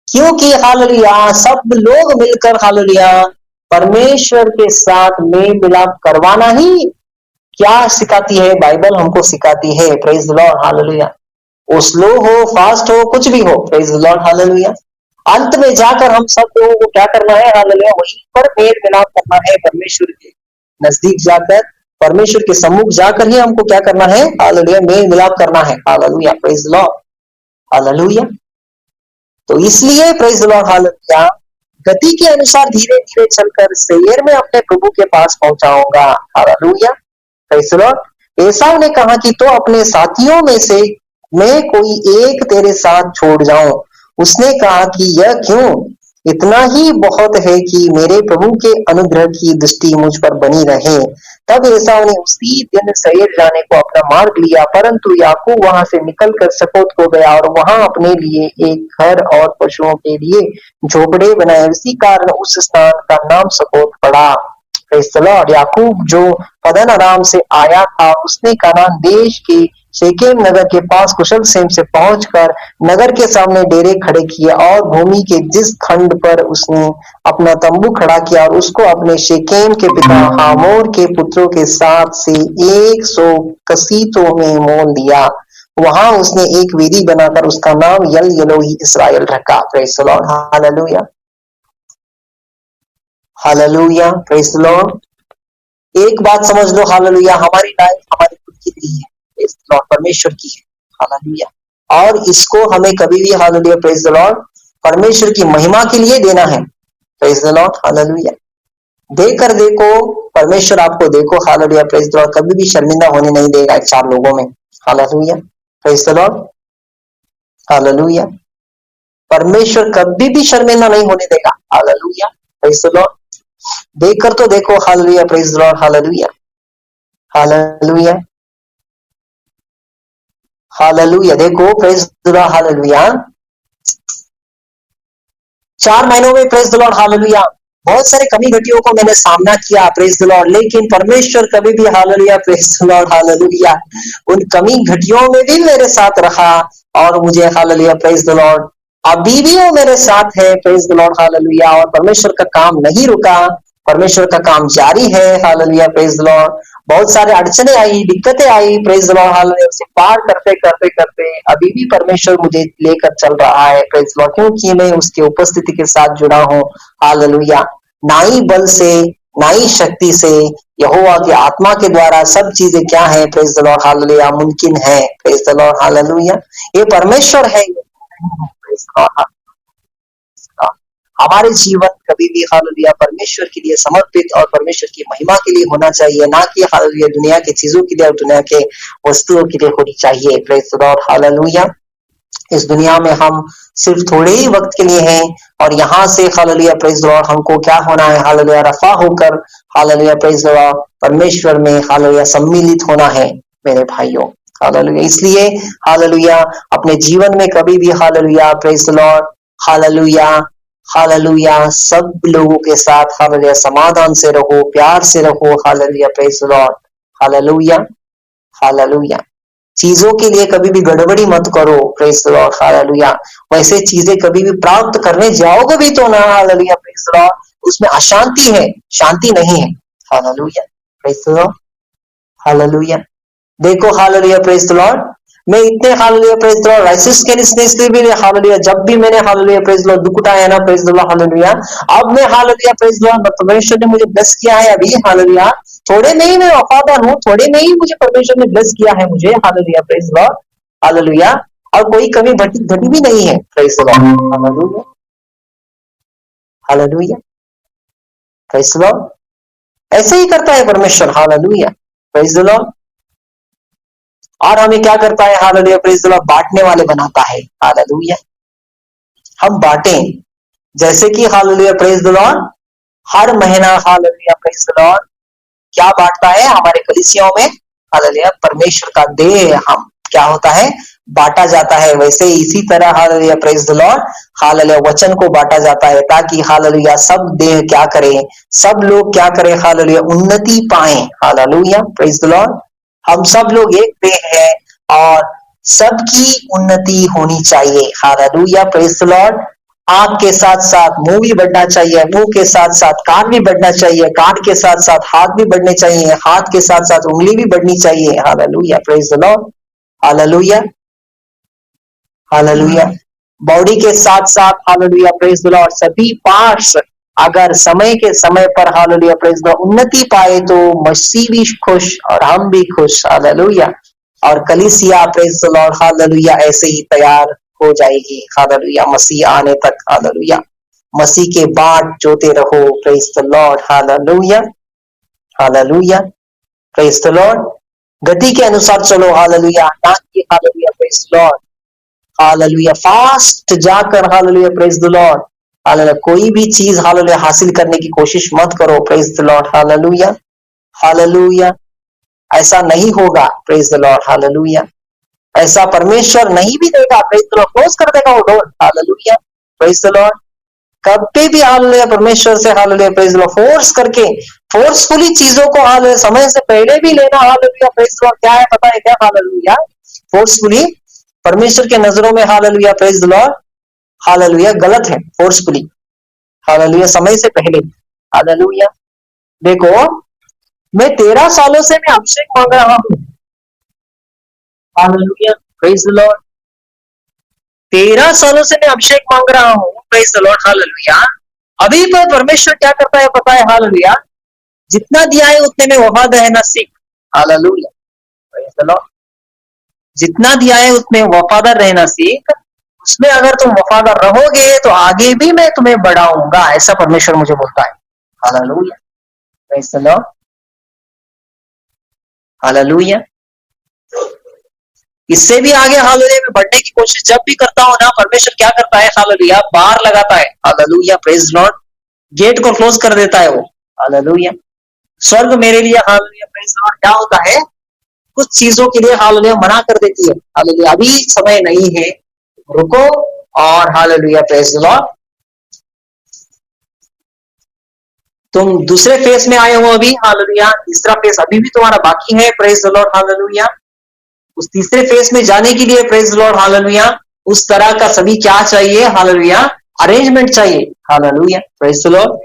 क्योंकि हालेलुया, सब लोग मिलकर हालेलुया परमेश्वर के साथ मेल मिलाप करवाना ही क्या सिखाती है, बाइबल हमको सिखाती है, प्रेज द लॉर्ड, हालेलुया। वो स्लो हो, फास्ट हो, कुछ भी हो, प्रेज द लॉर्ड, हालेलुया। अंत में जाकर हम सब लोगों को क्या करना है, हालेलुया, वहीं पर मेल मिलाप करना है, परमेश्वर के नजदीक जाकर, परमेश्वर के सम्मुख जाकर ही हमको क्या करना है, हालेलुया, मेल मिलाप करना है, hallelujah, praise the Lord, hallelujah. तो इसलिए प्रेज द लॉर्ड, हालेलुया, गति के अनुसार धीरे धीरे चलकर सैर में अपने प्रभु के पास पहुंचाऊंगा, हालेलुया, प्रेज द लॉर्ड। एसाव ने कहा कि तो अपने साथियों में से मैं कोई एक तेरे साथ छोड़ जाऊं। उसने कहा कि यह क्यों, इतना ही बहुत है कि मेरे प्रभु के अनुग्रह की दृष्टि मुझ पर बनी रहे। तब एसाव ने उसी दिन सैर जाने को अपना मार्ग लिया, परंतु याकूब वहां से निकलकर सकोत को गया और वहां अपने लिए एक घर और पशुओं के लिए झोपड़े बनाए। इसी कारण उस स्थान का नाम सकोत पड़ा। Praise the Lord. याकूब जो पदन आराम से आया था, उसने कनान देश के शेकेम नगर के पास कुशल क्षेम से पहुंचकर नगर के सामने डेरे खड़े किए और भूमि के जिस खंड पर उसने अपना तंबू खड़ा किया और उसको अपने शेकेम के पिता हामोर के पुत्रों के साथ से 100 कसीतों में मोल दिया। वहां उसने एक वेदी बनाकर उसका नाम यल यलोही इसराइल रखा। Praise the Lord, hallelujah, hallelujah, praise the Lord. एक बात समझ लो, हालेलुया, हमारी लाइफ हमारी खुद की नहीं है, प्रेज द लॉर्ड, परमेश्वर की है, हालेलुया। और इसको हमें कभी भी हालेलुया, प्रेज द लॉर्ड, परमेश्वर की महिमा के लिए देना है, प्रेज द लॉर्ड, हालेलुया। देकर देखो, परमेश्वर आपको देखो, हालेलुया, प्रेज द लॉर्ड, कभी भी शर्मिंदा होने नहीं देगा एक चार लोगों में, hallelujah, praise the Lord, hallelujah. परमेश्वर कभी भी शर्मिंदा नहीं होने देगा, हालेलुया, प्रेज द लॉर्ड। देखकर तो देखो, hallelujah, praise the Lord, hallelujah, hallelujah, hallelujah. देखो, प्रेज द लॉर्ड, हालेलुया, 4 महीनों में, प्रेज द लॉर्ड, हालेलुया, बहुत सारे कमी घटियों को मैंने सामना किया, प्रेज द लॉर्ड, लेकिन परमेश्वर कभी भी hallelujah, praise the Lord, hallelujah, उन कमी घटियों में भी मेरे साथ रहा और मुझे हालेलुया, प्रेज द लॉर्ड, अभी भी वो मेरे साथ है, प्रेज द लॉर्ड, हालेलुया। और परमेश्वर का काम नहीं रुका, परमेश्वर का काम जारी है, हालेलुया, प्रेज द लॉर्ड। बहुत सारे अड़चने आई, दिक्कतें आई, प्रेज द लॉर्ड, हालेलुया, उसे पार करते करते करते अभी भी परमेश्वर मुझे लेकर चल रहा है, प्रेज द लॉर्ड, क्योंकि मैं उसकी उपस्थिति के साथ जुड़ा हूँ, हालेलुया। ना ही बल से, नाई शक्ति से, यहोवा की आत्मा के द्वारा सब चीजें क्या है, प्रेज द लॉर्ड हालेलुया, मुमकिन है। Praise the Lord hallelujah. ये परमेश्वर है, प्रेज द लॉर्ड। हमारे जीवन कभी भी हालेलुया परमेश्वर के लिए समर्पित और परमेश्वर की महिमा के लिए होना चाहिए, ना कि हालेलुया दुनिया के चीजों के लिए और दुनिया के वस्तुओं के लिए होनी चाहिए। Praise the Lord hallelujah. इस दुनिया में हम सिर्फ थोड़े ही वक्त के लिए हैं और यहाँ से हालेलुया प्रेज द लॉर्ड हमको क्या होना है, हालेलुया रफा होकर हालेलुया प्रेज द लॉर्ड परमेश्वर में हालेलुया सम्मिलित होना है मेरे भाइयों। हालेलुया। इसलिए हालेलुया अपने जीवन में कभी भी hallelujah praise the Lord hallelujah hallelujah सब लोगों के साथ हालेलुया समाधान से रहो, प्यार से रहो। Hallelujah praise the Lord hallelujah hallelujah. चीजों के लिए कभी भी गड़बड़ी मत करो। Praise the Lord hallelujah. वैसे चीजें कभी भी प्राप्त करने जाओगे भी तो ना हालेलुया प्रेज द लॉर्ड उसमें अशांति है, शांति नहीं है। Hallelujah praise the Lord hallelujah. देखो हालेलुया प्रेज द लॉर्ड, मैं इतने hallelujah praise the Lord rises के इसलिए भी हालेलुया जब भी मैंने हालेलुया प्रेज द लॉर्ड दुख उठाया ना प्रेज द लॉर्ड हालेलुया, अब मैं हालेलुया प्रेज द लॉर्ड परमेश्वर ने मुझे ब्लेस किया है अभी हालेलुया, थोड़े में ही मैं वफादार हूँ, थोड़े में ही मुझे परमेश्वर ने ब्लेस किया है मुझे hallelujah praise the Lord hallelujah, और कोई कमी घटी भी नहीं है। Praise the Lord hallelujah hallelujah praise the Lord. ऐसे ही करता है परमेश्वर हालेलुया प्रेज द लॉर्ड। और हमें क्या करता है हालेलुया प्रेज द लॉर्ड, बांटने वाले बनाता है। हालेलुया हम बांटें, जैसे कि हालेलुया प्रेज द लॉर्ड हर महीना हालेलुया प्रेज द लॉर्ड क्या बांटता है हमारे कलीसियाओं में, हालेलुया परमेश्वर का देह हम क्या होता है बांटा जाता है। वैसे इसी तरह hallelujah praise the Lord hallelujah वचन को बांटा जाता है ताकि हालेलुया सब देह क्या करें, सब लोग क्या करें हालेलुया उन्नति पाएं। Hallelujah praise the Lord. हम सब लोग एक देह है और सबकी उन्नति होनी चाहिए। Hallelujah praise the Lord. आंख के साथ साथ मुंह भी बढ़ना चाहिए, मुंह के साथ साथ कान भी बढ़ना चाहिए, कान के साथ साथ हाथ भी बढ़ने चाहिए, हाथ के साथ साथ उंगली भी बढ़नी चाहिए। Hallelujah praise the Lord hallelujah hallelujah. Body के साथ साथ हालेलुया प्रेज द लॉर्ड सभी पार्ट्स अगर समय के समय पर हालेलुया प्रेज द उन्नति पाए तो मसीह भी खुश और हम भी खुश। हालेलुया। और कलीसिया प्रेज द लॉर्ड हालेलुया ऐसे ही तैयार हो जाएगी। हालेलुया मसीह आने तक। हालेलुया मसीह के बाट जोते रहो। Praise the Lord hallelujah hallelujah praise the lord. गति के अनुसार चलो। हालेलुया ना कि hallelujah praise the Lord hallelujah fast जाकर hallelujah praise the Lord hallelujah कोई भी चीज हालेलुया हासिल करने की कोशिश मत करो। Praise the Lord hallelujah hallelujah ऐसा नहीं होगा। प्रेज द लॉर्ड हालेलुया ऐसा परमेश्वर नहीं भी देगा। प्रेज द लॉर्ड क्लोज कर देगा वो door. Hallelujah praise the lord. कभी भी हालेलुया परमेश्वर से hallelujah praise the Lord force करके फोर्सफुली चीजों को हालेलुया समय से पहले भी लेना हालेलुया प्रेज द लॉर्ड क्या है पता है क्या? हालेलुया फोर्सफुली परमेश्वर के नजरों में hallelujah praise the Lord hallelujah गलत है। फोर्सफुली हालेलुया समय से पहले। हालेलुया देखो मैं 13 सालों से मैं अभिषेक मांग रहा हूं। Hallelujah praise the Lord. 13 सालों से मैं अभिषेक मांग रहा हूं। Praise the Lord hallelujah. अभी पर परमेश्वर क्या करता है पता है? हालेलुया जितना दिया है उतने में वफादार रहना सीख। Hallelujah praise the Lord. जितना दिया है उतने वफादार रहना सीख। उसमें अगर तुम वफादार रहोगे तो आगे भी मैं तुम्हें बढ़ाऊंगा, ऐसा परमेश्वर मुझे बोलता है। Hallelujah praise the Lord hallelujah. इससे भी आगे हालेलुया में बढ़ने की कोशिश जब भी करता हूं ना परमेश्वर क्या करता है? हालेलुया बार लगाता है। Hallelujah praise the lord gate को क्लोज कर देता है वो। हालेलुया स्वर्ग मेरे लिए हालेलुया प्रेज द लॉर्ड क्या होता है कुछ चीजों के लिए हालेलुया मना कर देती है। हालेलुया अभी समय नहीं है, रुको। और हालेलुया प्रेज द लॉर्ड तुम दूसरे फेस में आए हो अभी। हालेलुया तीसरा फेस अभी भी तुम्हारा बाकी है। प्रेज द लॉर्ड हालेलुया उस तीसरे फेस में जाने के लिए प्रेज द लॉर्ड हालेलुया उस तरह का सभी क्या चाहिए? हालेलुया अरेंजमेंट चाहिए। Hallelujah praise the Lord.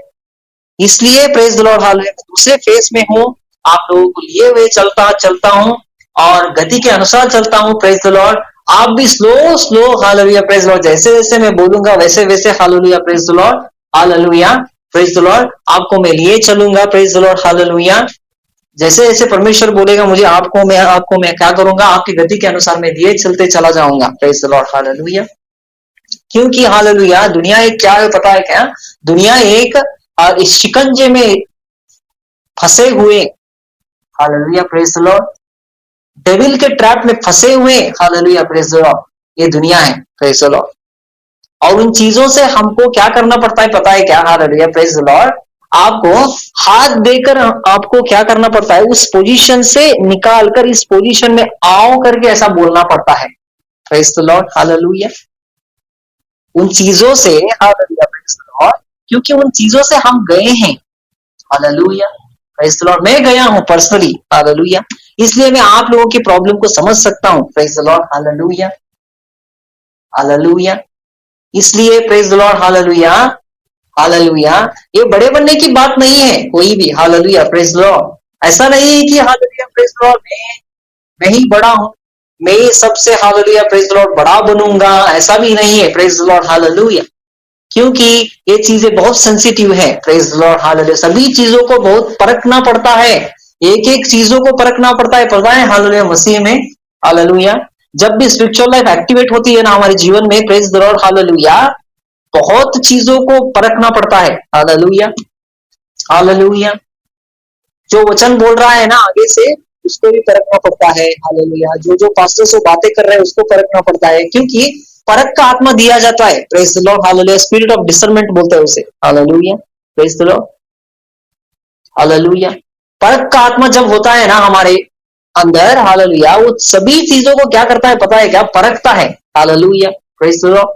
इसलिए प्रेज द लॉर्ड हालेलुया दूसरे फेस में हूं, आप लोगों को लिए हुए चलता हूं और गति के अनुसार चलता हूं। प्रेज द लॉर्ड आप भी slow hallelujah praise the Lord जैसे जैसे मैं बोलूंगा वैसे वैसे hallelujah praise the Lord hallelujah praise the Lord, आपको मैं लिए चलूंगा, प्रेज द लॉर्ड, हालेलुया। जैसे जैसे परमेश्वर बोलेगा मुझे, आपको मैं क्या करूंगा, आपकी गति के अनुसार मैं लिए चलते चला जाऊंगा, प्रेज द लॉर्ड, हालेलुया। क्योंकि हालेलुया, दुनिया एक क्या है पता है क्या? दुनिया एक इस शिकंजे में फंसे हुए, hallelujah, praise the Lord, devil के ट्रैप में फंसे हुए, हालेलुया, प्रेज द लॉर्ड, ये दुनिया है, प्रेज द लॉर्ड। और उन चीजों से हमको क्या करना पड़ता है पता है क्या? हालेलुया, प्रेज द लॉर्ड, आपको हाथ देकर आपको क्या करना पड़ता है? उस पोजीशन से निकालकर इस पोजीशन में आओ करके ऐसा बोलना पड़ता है, प्रेज द लॉर्ड, हालेलुया। उन चीजों से, हालेलुया, प्रेज द लॉर्ड, क्योंकि उन चीजों से हम गए हैं, हालेलुया, प्रेज द लॉर्ड। मैं गया हूं पर्सनली, हालेलुया, इसलिए मैं आप लोगों की प्रॉब्लम को समझ सकता हूं, praise the Lord, hallelujah, hallelujah. इसलिए praise the Lord, hallelujah, hallelujah, ये बड़े बनने की बात नहीं है कोई भी, हालेलुया, प्रेज द लॉर्ड। ऐसा नहीं है कि हालेलुया, प्रेज द लॉर्ड, मैं ही बड़ा हूं, मैं सबसे, हालेलुया, प्रेज द लॉर्ड, बड़ा बनूंगा, ऐसा भी नहीं है, प्रेज द लॉर्ड, हालेलुया। क्योंकि ये चीजें बहुत सेंसिटिव है, प्रेज द लॉर्ड, हालेलुया। सभी चीजों को बहुत परखना पड़ता है, एक एक चीजों को परखना पड़ता है, पता है, हालेलुया, मसीह में, हालेलुया। जब भी स्पिरिचुअल लाइफ एक्टिवेट होती है ना हमारे जीवन में, प्रेज द लॉर्ड, हालेलुया, बहुत चीजों को परखना पड़ता है, हालेलुया, हालेलुया। जो वचन बोल रहा है ना आगे से, उसको भी परखना पड़ता है, हालेलुया। जो जो पास्टर से बातें कर रहे हैं उसको परखना पड़ता है, क्योंकि परख का आत्मा दिया जाता है, praise the Lord, hallelujah. Spirit of discernment बोलते हैं उसे, hallelujah, praise the Lord, hallelujah. परख का आत्मा जब होता है ना हमारे अंदर, हालेलुया, वो सभी चीजों को क्या करता है पता है क्या? परखता है, हालेलुया, प्रेज द लॉर्ड।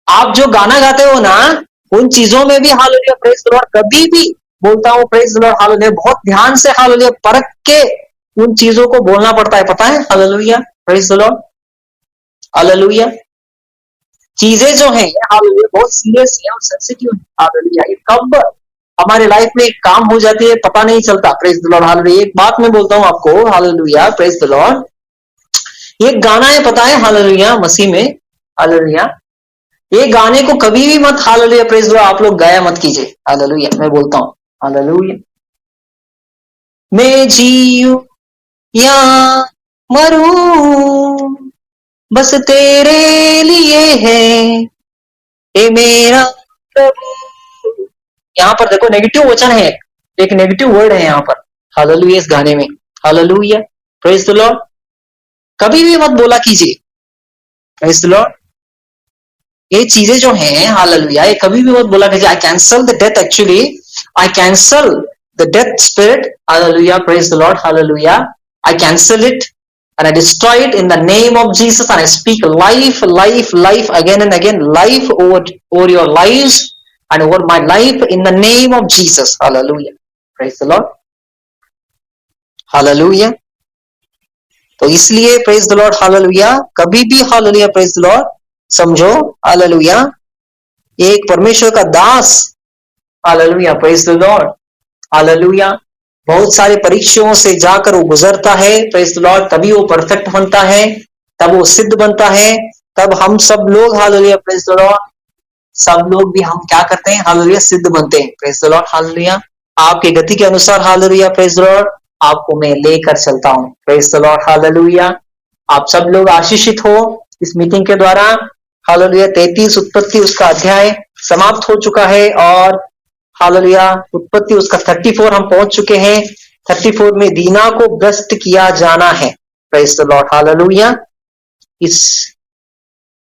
आप जो गाना गाते हो ना, उन चीजों में भी, हालेलुया, प्रेज द लॉर्ड, कभी भी बोलता हूं, प्रेज द लॉर्ड, हालेलुया, बहुत ध्यान से, हालेलुया, परख के उन चीजों को बोलना पड़ता है, पता है, hallelujah, praise the Lord, hallelujah. चीजें जो है, हालेलुया, बहुत सीरियस है और सेंसिटिव है, हालेलुया। ये कब हमारे लाइफ में काम हो जाती है पता नहीं चलता, प्रेज द लॉर्ड, हालेलुया। एक बात मैं बोलता हूं आपको, हालेलुया, प्रेज द लॉर्ड, ये गाना है पता है, हालेलुया, मसीह में, हालेलुया, ये गाने को कभी भी मत, हालेलुया, प्रेज द लॉर्ड, आप लोग गाया मत कीजिए, हालेलुया, मैं बोलता हूं, हालेलुया। मैं जीऊं या मरूं बस तेरे लिए है, ए मेरा प्रभु। यहाँ पर देखो नेगेटिव वचन है, एक नेगेटिव वर्ड है यहाँ पर, हालेलुया, इस गाने में, हालेलुया, प्रेज द लॉर्ड, कभी भी मत बोला कीजिए, प्रेज द लॉर्ड। ये चीजें जो हैं, हालेलुया, ये कभी भी मत बोला कीजिए, I cancel the death, actually I cancel the death spirit, hallelujah, praise the Lord, hallelujah, I cancel it and I destroy it in the name of Jesus, and I speak life, life, life again and again, life over your lives and over my life in the name of Jesus, hallelujah, praise the Lord, hallelujah। तो इसलिए praise the Lord, hallelujah, कभी भी, hallelujah, praise the lord, समझो, hallelujah, एक परमेश्वर का दास, hallelujah, praise the Lord, hallelujah, बहुत सारी परीक्षाओं से जाकर वो गुजरता है, प्रेज द लॉर्ड, तभी वो परफेक्ट बनता है, तब वो सिद्ध बनता है, तब हम सब लोग, हालेलुया, प्रेज द लॉर्ड, सब लोग भी हम क्या करते हैं, हालेलुया, सिद्ध बनते हैं, प्रेज द लॉर्ड, हालेलुया। आपके गति के अनुसार, हालेलुया, प्रेज द लॉर्ड, आपको मैं लेकर चलता हूं, प्रेज द लॉर्ड, हालेलुया। आप सब लोग आशीषित हो इस मीटिंग के द्वारा, हालेलुया। 33 उत्पत्ति उसका अध्याय समाप्त हो चुका है, और हालेलुया, उत्पत्ति उसका 34 हम पहुंच चुके हैं। 34 में दीना को भ्रष्ट किया जाना है, प्रेज द लॉर्ड, हालेलुया। इस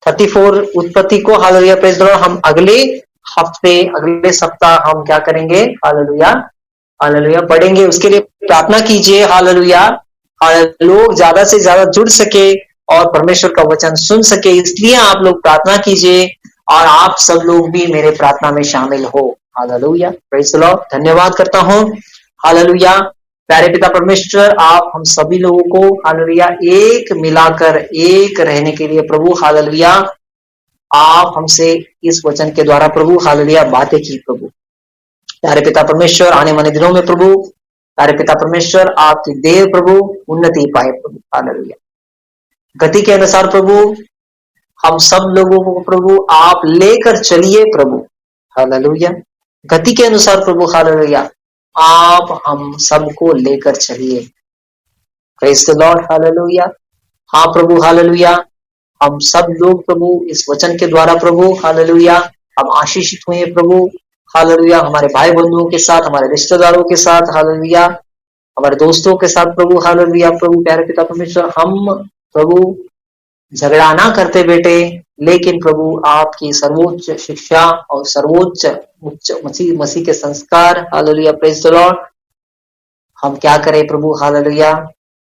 34 उत्पत्ति को, हालेलुया, प्रेज द लॉर्ड, हम अगले हफ्ते, अगले सप्ताह हम क्या करेंगे, हालेलुया, हालेलुया, पढ़ेंगे। उसके लिए प्रार्थना कीजिए, हालेलुया, लोग ज्यादा से ज्यादा जुड़ सके और परमेश्वर का वचन सुन सके, इसलिए आप लोग प्रार्थना कीजिए, और आप सब लोग भी मेरे प्रार्थना में शामिल हो, हालेलुया, प्रेज द लॉर्ड। धन्यवाद करता हूं, हालेलुया। प्यारे पिता परमेश्वर, आप हम सभी लोगों को, हालेलुया, एक मिलाकर एक रहने के लिए प्रभु, हालेलुया, आप हमसे इस वचन के द्वारा प्रभु, हालेलुया, बातें की प्रभु। प्यारे पिता परमेश्वर, आने वाले दिनों में प्रभु, प्यारे पिता परमेश्वर, आपकी देव प्रभु उन्नति पाए प्रभु, हालेलुया। गति के अनुसार प्रभु हम सब लोगों को प्रभु आप लेकर चलिए प्रभु, हालेलुया, गति के अनुसार प्रभु हालेलुया आप हम सबको लेकर चलिए। Praise the Lord hallelujah. हाँ प्रभु हालेलुया, हम सब लोग प्रभु इस वचन के द्वारा प्रभु हालेलुया हम आशीषित हुए प्रभु हालेलुया, हमारे भाई बंधुओं के साथ, हमारे रिश्तेदारों के साथ हालेलुया, हमारे दोस्तों के साथ प्रभु हालेलुया। प्रभु प्यारे पिता परमेश्वर, हम प्रभु झगड़ा ना करते बेटे, लेकिन प्रभु आपकी सर्वोच्च शिक्षा और सर्वोच्च उच्च मसीह मसीह के संस्कार हालेलुया प्रेज द लॉर्ड हम क्या करें प्रभु हालेलुया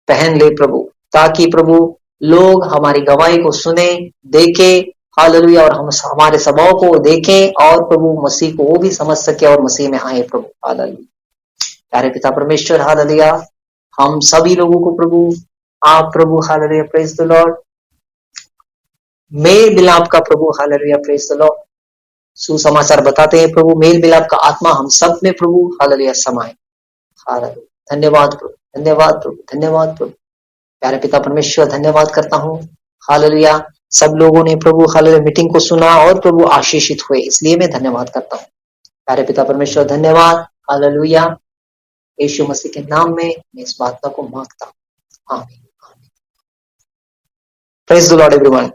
पहन ले प्रभु, ताकि प्रभु लोग हमारी गवाही को सुने, देखे हालेलुया, और हम हमारे स्वभाव को देखें और प्रभु मसीह को वो भी समझ सके और मसीह में आए प्रभु हालेलुया। प्यारे पिता परमेश्वर हालेलुया, हम सभी लोगों को प्रभु आप प्रभु हालेलुया प्रेज द लॉर्ड मेल मिलाप का प्रभु हालेलुया प्रेज द लॉर्ड सुसमाचार बताते हैं प्रभु, मेल मिलाप का आत्मा हम सब में प्रभु हालेलुया समाए। हालेलुया, धन्यवाद प्रभु, धन्यवाद प्रभु, धन्यवाद प्रभु। प्यारे पिता परमेश्वर धन्यवाद करता हूँ हालेलुया, सब लोगों ने प्रभु हालेलुया मीटिंग को सुना और प्रभु आशीषित हुए, इसलिए मैं धन्यवाद करता हूँ। प्यारे पिता परमेश्वर धन्यवाद हालेलुया, यीशु मसीह के नाम में मैं इस बात को मांगता हूँ, आमीन। Praise the Lord everyone.